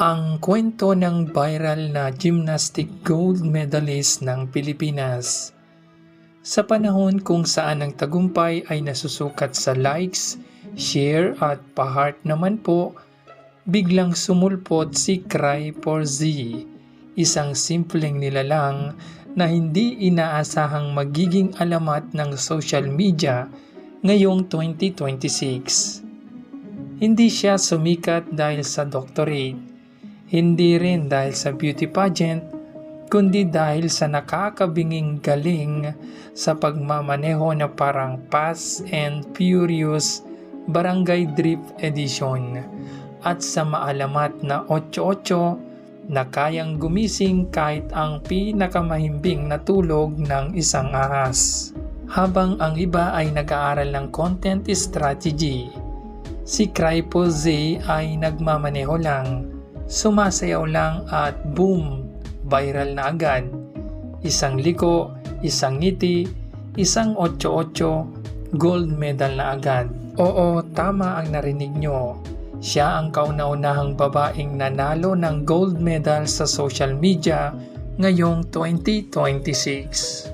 Ang kwento ng viral na gymnastic gold medalist ng Pilipinas. Sa panahon kung saan ang tagumpay ay nasusukat sa likes, share at pa-heart naman po, biglang sumulpot si Cry4Z, isang simpleng nilalang na hindi inaasahang magiging alamat ng social media ngayong 2026. Hindi siya sumikat dahil sa doctorate, hindi rin dahil sa beauty pageant, kundi dahil sa nakakabinging galing sa pagmamaneho na parang Fast and Furious Barangay Drift Edition at sa maalamat na 8-8 na kayang gumising kahit ang pinakamahimbing na tulog ng isang ahas. Habang ang iba ay nag-aaral ng content strategy, si Cry4Z ay nagmamaneho lang, sumasayaw lang at boom, viral na agad. Isang liko, isang ngiti, isang 8-8, gold medal na agad. Oo, tama ang narinig nyo. Siya ang kauna-unahang babaeng nanalo ng gold medal sa social media ngayong 2026.